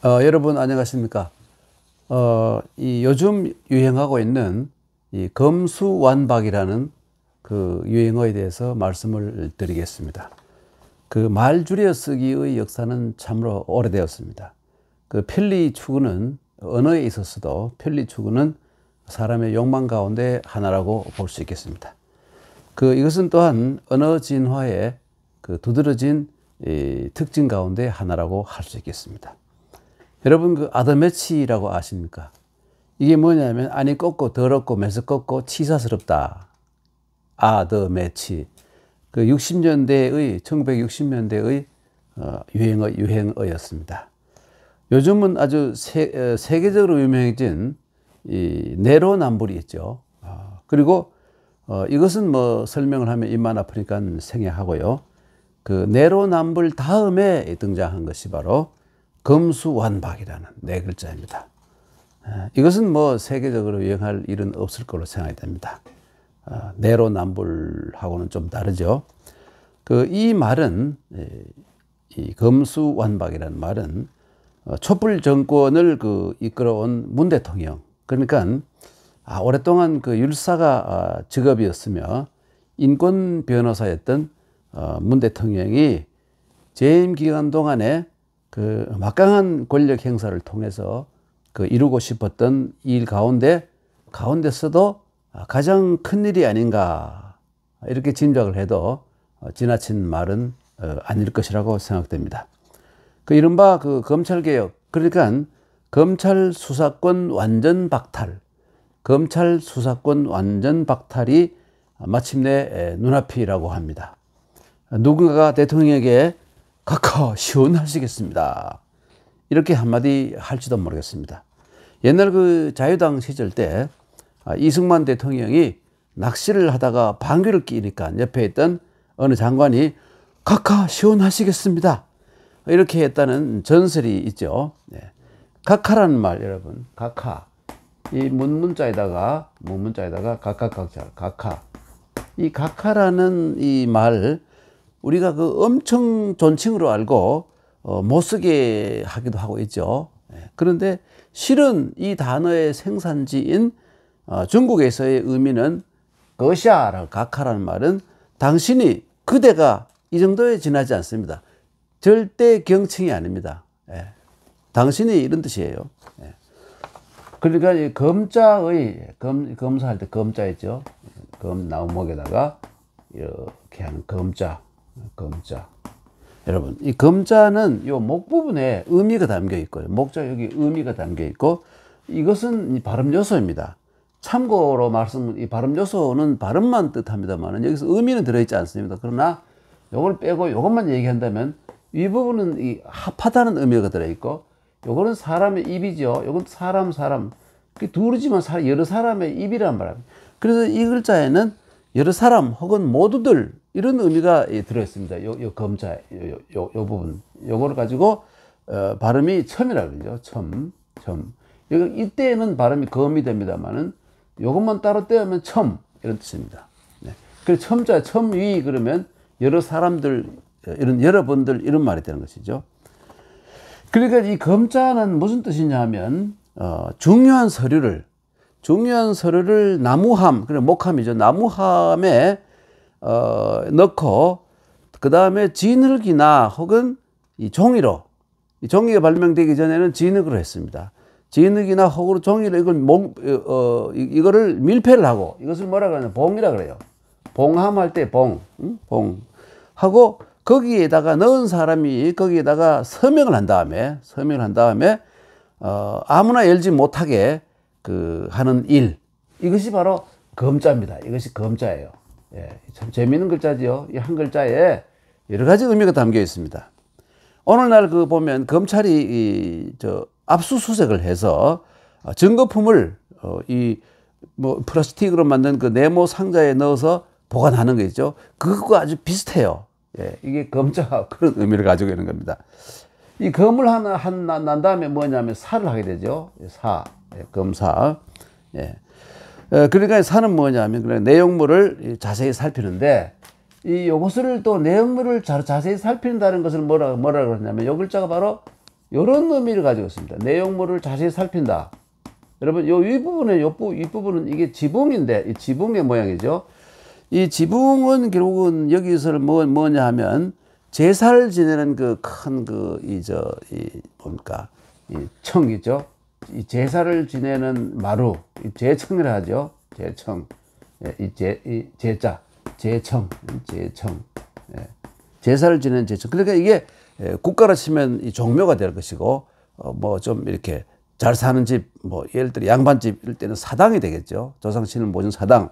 여러분 안녕하십니까? 이 요즘 유행하고 있는 이 검수완박이라는 그 유행어에 대해서 말씀을 드리겠습니다. 그 말 줄여 쓰기의 역사는 참으로 오래되었습니다. 그 편리 추구는 언어에 있어서도 편리 추구는 사람의 욕망 가운데 하나라고 볼 수 있겠습니다. 이것은 또한 언어 진화의 그 두드러진 특징 가운데 하나라고 할 수 있겠습니다. 여러분 그 아더매치라고 아십니까? 이게 뭐냐면 안이 꺾고 더럽고 메스껍고 치사스럽다. 아더매치. 그 1960년대의 유행어였습니다. 요즘은 아주 세계적으로 유명해진 이 내로남불이 있죠. 그리고 이것은 뭐 설명을 하면 입만 아프니까 생략하고요. 그 내로남불 다음에 등장한 것이 바로 검수완박이라는 네 글자입니다. 이것은 뭐 세계적으로 유행할 일은 없을 걸로 생각이 됩니다. 내로남불하고는 좀 다르죠. 이 말은 이 검수완박이라는 말은 촛불 정권을 이끌어온 문 대통령, 그러니까 오랫동안 율사가 직업이었으며 인권 변호사였던 문 대통령이 재임 기간 동안에 막강한 권력 행사를 통해서 이루고 싶었던 일 가운데서도 가장 큰 일이 아닌가 이렇게 짐작을 해도 지나친 말은 아닐 것이라고 생각됩니다. 이른바 검찰개혁, 그러니까 검찰 수사권 완전 박탈이 마침내 눈앞이라고 합니다. 누군가가 대통령에게 카카 시원하시겠습니다. 이렇게 한마디 할지도 모르겠습니다. 옛날 자유당 시절 때 이승만 대통령이 낚시를 하다가 방귀를 끼니까 옆에 있던 어느 장관이 카카 시원하시겠습니다. 이렇게 했다는 전설이 있죠. 카카라는 말 여러분, 카카. 이 문자에다가 각각각자 카카. 이 카카라는 이 말 우리가 엄청 존칭으로 알고 못 쓰게 하기도 하고 있죠. 그런데 실은 이 단어의 생산지인 중국에서의 의미는 거샤라고 카카라는 말은 당신이 그대가 이 정도에 지나지 않습니다. 절대 경칭이 아닙니다. 당신이 이런 뜻이에요. 그러니까 이 검사할 때 검자 있죠. 나무목에다가 이렇게 하는 검자. 여러분, 이 검자는 요 목 부분에 의미가 담겨 있고요. 목자 여기 의미가 담겨 있고, 이것은 발음 요소입니다. 참고로 이 발음 요소는 발음만 뜻합니다만 여기서 의미는 들어있지 않습니다. 그러나 요걸 빼고 요것만 얘기한다면 이 부분은 이 합하다는 의미가 들어있고, 요거는 사람의 입이죠. 요건 사람. 둘이지만 여러 사람의 입이란 말입니다. 그래서 이 글자에는 여러 사람 혹은 모두들 이런 의미가 들어있습니다. 요 검자, 요 부분. 요거를 가지고, 발음이 첨이라고 그러죠. 첨. 이때는 발음이 검이 됩니다만은, 요것만 따로 떼우면 첨. 이런 뜻입니다. 그래서 첨위, 그러면 여러 사람들, 여러분들, 이런 말이 되는 것이죠. 그러니까 이 검자는 무슨 뜻이냐 하면, 중요한 서류를 나무함, 그래, 목함이죠. 나무함에 넣고, 그 다음에 진흙이나 혹은 이 종이가 발명되기 전에는 진흙으로 했습니다. 진흙이나 혹은 종이로 이거를 밀폐를 하고, 이것을 뭐라 그러냐, 봉이라 그래요. 봉함할 때 봉 하고, 거기에다가 넣은 사람이 거기에다가 서명을 한 다음에 아무나 열지 못하게 하는 일, 이것이 바로 검자입니다. 이것이 검자예요. 참 재미있는 글자지요. 이 한 글자에 여러 가지 의미가 담겨 있습니다. 오늘날 보면 검찰이 압수수색을 해서 증거품을 플라스틱으로 만든 네모 상자에 넣어서 보관하는 거 있죠. 그것과 아주 비슷해요. 이게 검자 그런 의미를 가지고 있는 겁니다. 이 검을 난 다음에 뭐냐면 사를 하게 되죠. 검사. 그러니까 사는 뭐냐면 그냥 내용물을 자세히 살피는데, 요것을 또 내용물을 자세히 살핀다는 것을 뭐라 그러냐면 요 글자가 바로 이런 의미를 가지고 있습니다. 내용물을 자세히 살핀다. 여러분, 요 윗부분에, 윗부분은 이게 지붕인데, 이 지붕의 모양이죠. 이 지붕은 결국은 여기서 뭐냐 하면, 제사를 지내는 그 큰 뭡니까, 이 청이죠. 이 제사를 지내는 마루, 이 제청이라 하죠. 제청. 예, 이 제자, 제청. 예. 제사를 지내는 제청. 그러니까 이게 국가로 치면 이 종묘가 될 것이고, 뭐 좀 이렇게 잘 사는 집, 뭐 예를 들어 양반집 이럴 때는 사당이 되겠죠. 조상신을 모신 사당.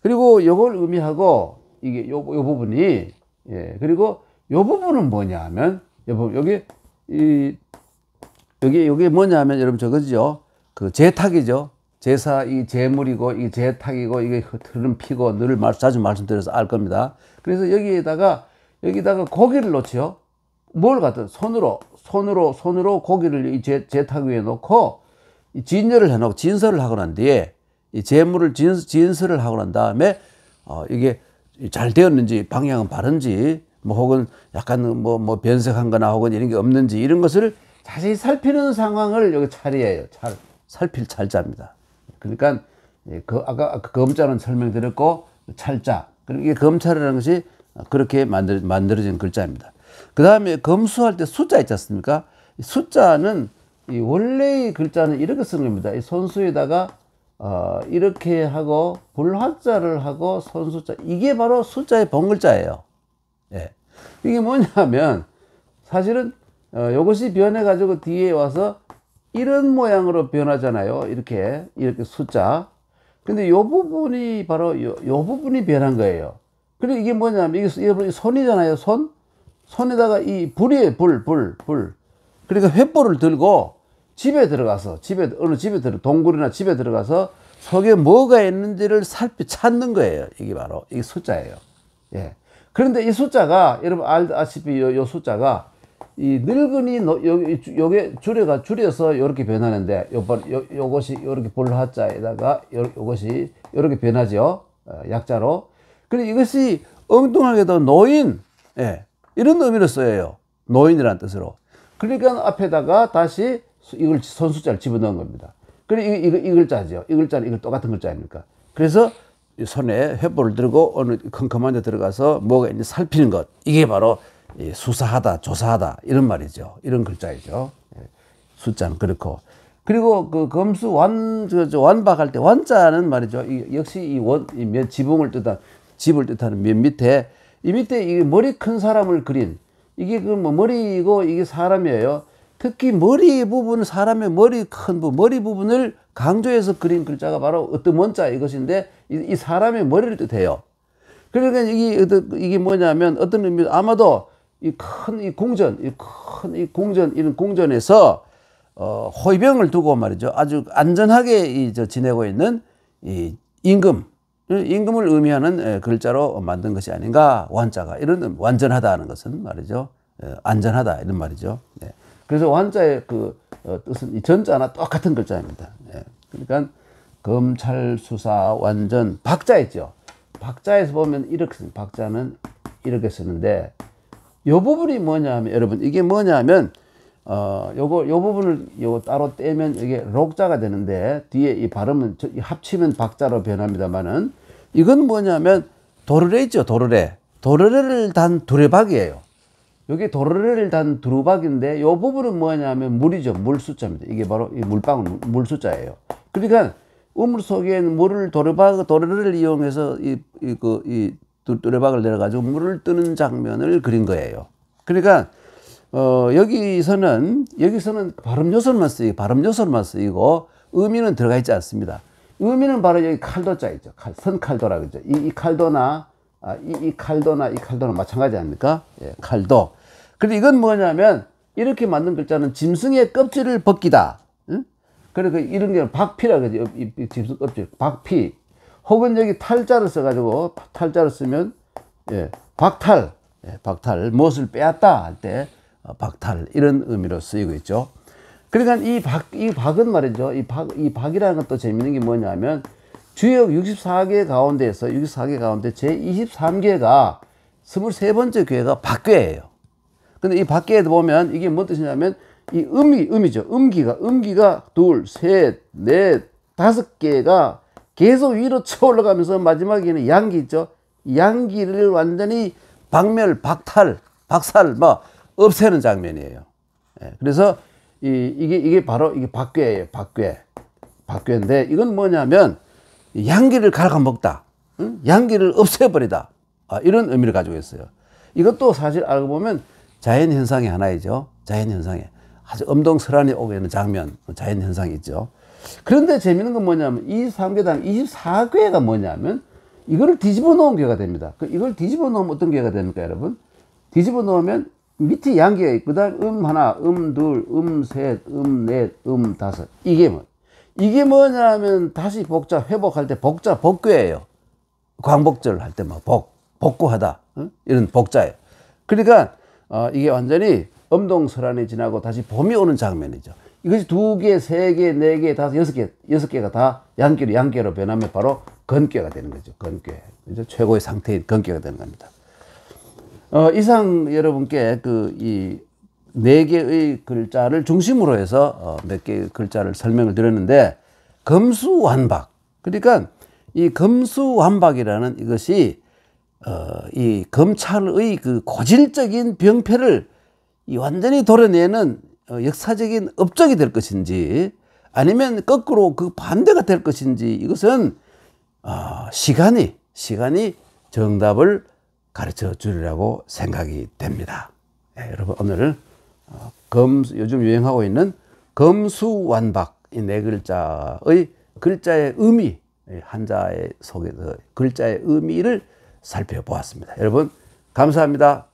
그리고 요걸 의미하고 이게 요 부분이, 예. 그리고 요 부분은 뭐냐 하면, 여기 뭐냐 하면 여러분 저거죠. 그 제탁이죠. 제사 이 제물이고 이 제탁이고 이게 흐름 피고 늘 자주 말씀드려서 알 겁니다. 그래서 여기다가 고기를 놓죠. 뭘 갖다 손으로 고기를 이 제탁 위에 놓고 이 진열을 해놓고 진설을 하고 난 뒤에 이 제물을 진설을 하고 난 다음에 이게 잘 되었는지 방향은 바른지 뭐 혹은 약간 뭐 변색한 거나 혹은 이런 게 없는지 이런 것을 자세히 살피는 상황을 여기 찰이에요. 살필 찰자입니다. 그러니까 아까 검자는 설명드렸고 찰자. 그리고 이게 검찰이라는 것이 그렇게 만들어진 글자입니다. 그 다음에 검수할 때 숫자 있지 않습니까? 숫자는 이 원래의 글자는 이렇게 쓰는 겁니다. 이 손수에다가 이렇게 하고 불화자를 하고 손수자, 이게 바로 숫자의 본글자예요. 예. 이게 뭐냐면 사실은 이것이 변해 가지고 뒤에 와서 이런 모양으로 변하잖아요. 이렇게 숫자. 근데 요 부분이 바로 요 부분이 변한 거예요. 그리고 이게 뭐냐면 이게 손이잖아요. 손에다가 이 불이에요. 불. 그러니까 횃불을 들고 어느 집에 동굴이나 집에 들어가서 속에 뭐가 있는지를 찾는 거예요. 이게 바로 이게 숫자예요. 예. 그런데 이 숫자가 여러분 알다시피 요 숫자가 이 늙은이 요게 줄여서 이렇게 변하는데 요것이 이렇게 불화자에다가 요것이 이렇게 변하죠. 약자로. 그리고 이것이 엉뚱하게도 노인, 예, 이런 의미로 쓰여요. 노인이라는 뜻으로. 그러니까 앞에다가 다시 이걸 손숫자를 집어넣은 겁니다. 그리고 이 글자죠. 이 글자는 이거 똑같은 글자 아닙니까? 그래서 손에 횃불을 들고 어느 컴컴한 데 들어가서 뭐가 있는지 살피는 것. 이게 바로 수사하다, 조사하다 이런 말이죠. 이런 글자이죠. 숫자는 그렇고. 그리고 그 검수 완박할 때 완자는 말이죠. 역시 지붕을 집을 뜻하는 맨 밑에 이 밑에 이 머리 큰 사람을 그린 이게 그 뭐 머리이고 이게 사람이에요. 특히 머리 부분, 사람의 머리 큰 부분, 머리 부분을 강조해서 그린 글자가 바로 어떤 원자 이것인데 이 사람의 머리를 뜻해요. 그러니까 이게 뭐냐면 어떤 의미, 아마도 이 큰 공전, 이런 공전에서 호위병을 두고 말이죠. 아주 안전하게 지내고 있는 이 임금을 의미하는 글자로 만든 것이 아닌가. 완자가 이런 완전하다는 것은 말이죠. 안전하다 이런 말이죠. 네. 그래서 완자의 그 뜻은 이 전자나 똑같은 글자입니다. 네. 그러니까 검찰, 수사, 완전, 박자 있죠. 박자에서 보면 이렇게 씁니다. 박자는 이렇게 쓰는데 이 부분이 뭐냐면 여러분 이게 뭐냐면 요 부분을 따로 떼면 이게 록자가 되는데 뒤에 이 발음은 합치면 박자로 변합니다만은 이건 뭐냐면 도르래 있죠. 도르래를 단 두레박이에요. 여기 도르래를 단 두루박인데 요 부분은 뭐냐면 물이죠. 물 숫자입니다. 이게 바로 이 물방울 물 숫자예요. 그러니까 우물 속에 물을 도르래를 이용해서 이 두레박을 내려가지고 물을 뜨는 장면을 그린 거예요. 그러니까 여기서는 발음 요소만 쓰이고 의미는 들어가 있지 않습니다. 의미는 바로 여기 칼도자 있죠. 선칼도라 그러죠. 이 칼도나 이 칼도나 마찬가지 아닙니까? 예, 칼도. 근데 이건 뭐냐면 이렇게 만든 글자는 짐승의 껍질을 벗기다. 응? 그러니까 이런 게 박피라 그러죠. 이 짐승 껍질 박피. 혹은 여기 탈자를 써가지고 탈자를 쓰면 박탈, 무엇을 빼앗다 할 때 박탈 이런 의미로 쓰이고 있죠. 그러니까 이 박은 말이죠. 이 박이라는 것도 재밌는 게 뭐냐면 주역 64개 가운데 제 23개가 23번째 괴가 박괴예요. 근데 이 박괴에 보면 이게 뭔 뜻이냐면 이 음이죠. 음기가 둘, 셋, 넷, 5개가 계속 위로 쳐 올라가면서 마지막에는 양기 있죠. 양기를 완전히 박살 없애는 장면이에요. 예, 그래서 이게 바로 이게 박괴예요. 박괴인데 이건 뭐냐면 양기를 갉아먹다, 양기를 없애버리다, 이런 의미를 가지고 있어요. 이것도 사실 알고 보면 자연현상의 하나이죠. 자연현상에 아주 엄동설한이 오게 되는 장면, 자연현상이 있죠. 그런데 재미있는 건 뭐냐면 이 삼계당 24괴가 뭐냐면 이거를 뒤집어 놓은 괴가 됩니다. 이걸 뒤집어 놓으면 어떤 괴가 됩니까, 여러분? 뒤집어 놓으면 밑에 양기가 있고, 그다음 하나, 둘, 셋, 넷, 5. 이게 뭐냐면 다시 회복할 때 복괴예요. 광복절 할 때 복구하다, 이런 복자예요. 그러니까 이게 완전히 엄동설한이 지나고 다시 봄이 오는 장면이죠. 이것이 2개, 3개, 4개, 6개가 다 양계로 변하면 바로 건괴가 되는 거죠. 건괴. 최고의 상태인 건괴가 되는 겁니다. 이상 여러분께 이 4개의 글자를 중심으로 해서 몇 개의 글자를 설명을 드렸는데, 검수완박. 그러니까 이 검수완박이라는 이것이 이 검찰의 그 고질적인 병폐를 완전히 도려내는 역사적인 업적이 될 것인지, 아니면 거꾸로 그 반대가 될 것인지, 이것은 시간이 정답을 가르쳐 주리라고 생각이 됩니다. 네, 여러분 오늘 요즘 유행하고 있는 검수완박, 이 4글자의 글자의 의미, 한자의 속에서 글자의 의미를 살펴보았습니다. 여러분 감사합니다.